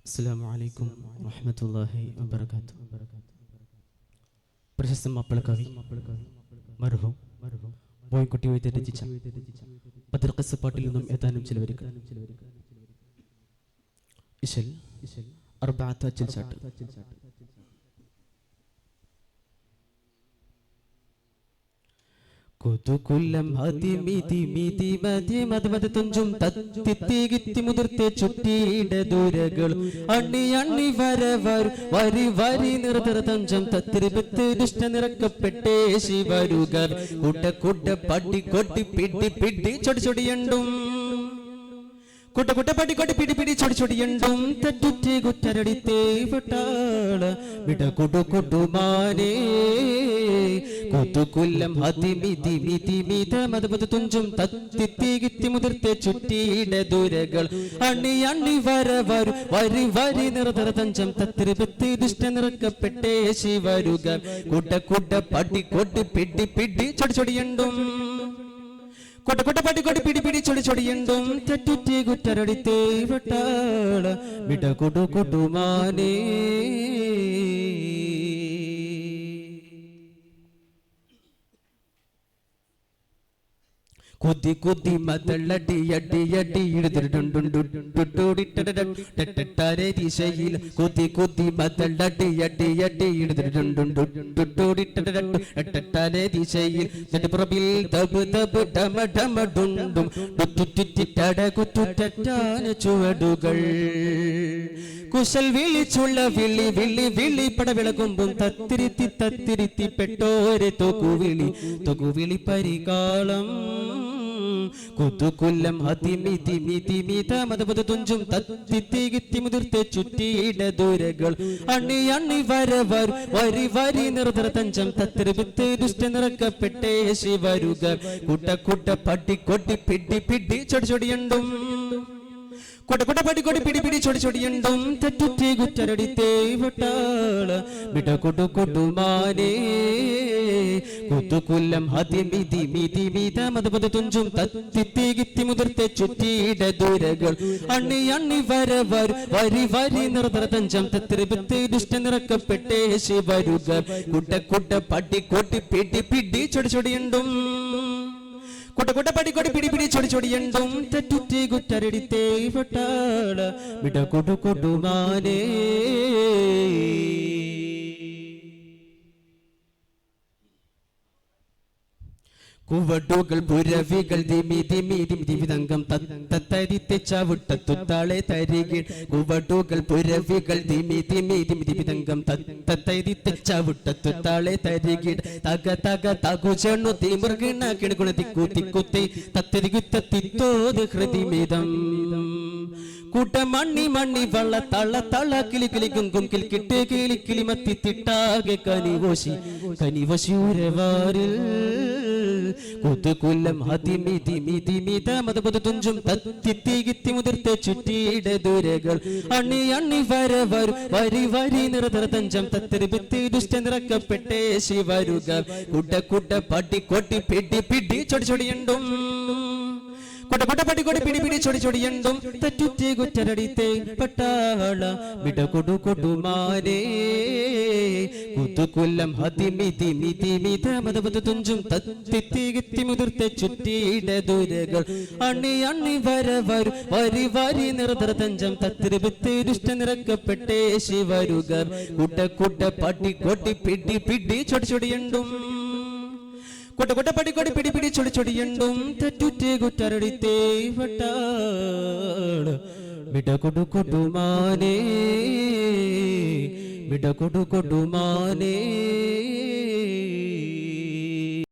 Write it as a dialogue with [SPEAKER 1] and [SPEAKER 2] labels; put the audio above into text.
[SPEAKER 1] അസ്സലാമു അലൈക്കും വറഹ്മത്തുള്ളാഹി വബറകാതുഹു. പ്രശസ്ത മാപ്പിള കവി മർഹൂം മോയിൻകുട്ടി വൈദ്യർ രചിച്ച ബദർ ഖസ്സപ്പാട്ടിൽ നിന്നും ഏതാനും ചില വരികൾ. ഇശൽ അർബഅത ജിൽസാട്ട്. കുതുകുല്ലം ഹതിമിതി മിതി മതി മദമദ തുഞ്ചും തത്തിത്തി ഗിത്തി മുതിർത്തെ ചുറ്റിയിട ദൂരകൾ അണ്ണി അണ്ണി വരവർ വരി വരി നിർതര തഞ്ചം തത്തിരിപത്ത് ദുഷ്ട നിറക്കപ്പെട്ടേ ശിവരുകർ കൂട്ട കൂട്ട പട്ടി കൊട്ടി പിടി പിടി ചൊടി ചൊടിയണ്ടും കുട്ട കുട്ട പട്ടി കൊട്ടി പിടി പിടി ചൊടി ചൊടിയണ്ടും തെറ്റുറ്റി കുറ്റരടിത്തേ വിട്ടാള വിട കുടു കുടുമാനേ കുതുകുല്ലം ഹതിമിതി മിതി മിത മദമദ തുഞ്ചും തത്തിത്തി ഗിത്തി മുതിർത്തെ ചുറ്റിയിട ദൂരകൾ അണ്ണി അണ്ണി വരവർ വരി വരി നിർതര തഞ്ചം തത്തിരിപത്തി ദുഷ്ട നിറക്കപ്പെട്ടേ ശിവരുക കുട്ട കുട്ട പട്ടി കൊട്ടി പിടി പിടി ചൊടി ചൊടിയണ്ടും കൊട്ട കൊട്ട പട്ടി കൊട്ടി പിടി പിടി ചൊടി ചൊടിയണ്ടും തെറ്റുറ്റി കുറ്റരടിത്തേ വിട്ടാള വിട കുടു കുടുമാനേ. കുതി കുതി മതളടി അടി അടി ഇടുതിട്ടുണ്ടാരെ ദിശയിൽ കുതി കുതി മതളടി അടി അടി ഇടുതിട്ടുണ്ടാരെ ദിശയിൽ നെടുപ്പുറപ്പിൽ തബ് തബ് ഡമ ഡമ ഡുണ്ടും കുറ്റുറ്റാന ചുവടുകൾ കുശൽ വിളിച്ചുള്ള വിളി വിളി വിളി പടവിളകുമ്പും തത്തിരിത്തി തത്തിരിത്തി പെട്ടോരെ തൊകുവിളി പരികാളം കുതുകുല്ലം ഹതിമിതി മിതി മിത മദമദ തുഞ്ചും തത്തിത്തി ഗിത്തി മുതിർത്തെ ചുറ്റിയിട ദൂരകൾ അണ്ണി അണ്ണി വരവർ വരി വരി നിർതര തഞ്ചം തത്തിരിപത്ത് ദുഷ്ട നിറക്കപ്പെട്ടേ ശിവരുക കൂട്ട കൂട്ട പട്ടി കൊട്ടി പിടി പിടി ചൊടി ചൊടിയണ്ടും കൊട്ട കൊട്ട പട്ടി കൊട്ടി പിടി പിടി ചൊടി ചൊടിയണ്ടും തെറ്റുറ്റി കുറ്റരടിത്തേ വിട്ടാള വിട കൊടു കൊടുമാനേ. കുതുകുല്ലം ഹതിമിതി മിതി മിത മദമദ തുഞ്ചും തത്തിത്തി ഗിത്തി മുതിർത്തെ ചുറ്റിയിട ദൂരകൾ അണ്ണി അണ്ണി വരവർ വരി വരി നിർതര തഞ്ചം തത്തിരിപത്ത് ദുഷ്ട നിറക്കപ്പെട്ടേ ശിവരുക കുട്ട കുട്ട പട്ടി കൊട്ടി പിടി പിടി ചൊടി ചൊടിയണ്ടും കുട്ട കുട്ട പട്ടി കൊട്ടി പിടി പിടി ചൊടി ചൊടിയണ്ടും തെറ്റുറ്റി കുറ്റരടിത്തേ വിട്ടാള വിട കൊടു കൊടുമാനേ. കുവടുകൾ പുരവികൾ ദിമി ദിമി ദിമി ദിവിതങ്കം തത്തരിത്തെ ചവിട്ടത്തുത്താളെ തരികിൽ കുവടുകൾ പുരവികൾ ദിമി ദിമി ദിമി ദിവിതങ്കം തത്തരിത്തെ ചവിട്ടത്തുത്താളെ തരികിൽ തക തക തകു ചെണ്ണു തിമൃഗിണ കിണുകുണ തിക്കു തിക്കുത്തി തത്തരികുത്തോത് ഹൃതിമിതം കൂട്ട മണ്ണി മണ്ണി വള്ള തള്ള തള്ള കിളി കിളി കുങ്കും കിളിക്കിട്ട് കിളി കിളിമത്തി തിട്ടാകെ കനിവശി ഉരവാരിൽ കുതുകുല്ലം ഹതിമിതി മിതി മിത മദമദ തുഞ്ചും തത്തിത്തി ഗിത്തി മുതിർത്തെ ചുറ്റിയിട ദൂരകൾ അണ്ണി അണ്ണി വരവർ വരി വരി നിർതര തഞ്ചം തത്തിരിപത്തി ദുഷ്ട നിറക്കപ്പെട്ടേ ശിവരുക കുട്ട കുട്ട പട്ടി കൊട്ടി പിടി പിടി ചൊടി ചൊടിയണ്ടും കൊട്ട കൊട്ട പട്ടി കൊട്ടി പിടി പിടി ചൊടി ചൊടിയണ്ടും തെറ്റുറ്റി കുറ്റരടിത്തേ പട്ടാള വിട കൊടു കൊടുമാനേ. കുതുകുല്ലം ഹതിമിതി മിതി മിത മദമദ തുഞ്ചും തത്തിത്തി ഗിത്തി മുതിർത്തെ ചുറ്റിയിട ദൂരകൾ അണ്ണി അണ്ണി വരവർ വരി വരി നിർതര തഞ്ചം തത്തിരിപത്ത് ദുഷ്ട നിറക്കപ്പെട്ടേ ശിവരുക കുട്ട കുട്ട പട്ടി കൊട്ടി പിടി പിടി ചൊടി ചൊടിയണ്ടും കൊട്ട കൊട്ട പട്ടി കൊട്ടി പിടി പിടി ചൊടി ചൊടിയണ്ടും തെറ്റുറ്റി കുറ്റരടിത്തേ വിട്ടാള വിട കൊടു കൊടുമാനേ വിട കൊടു കൊടുമാനേ.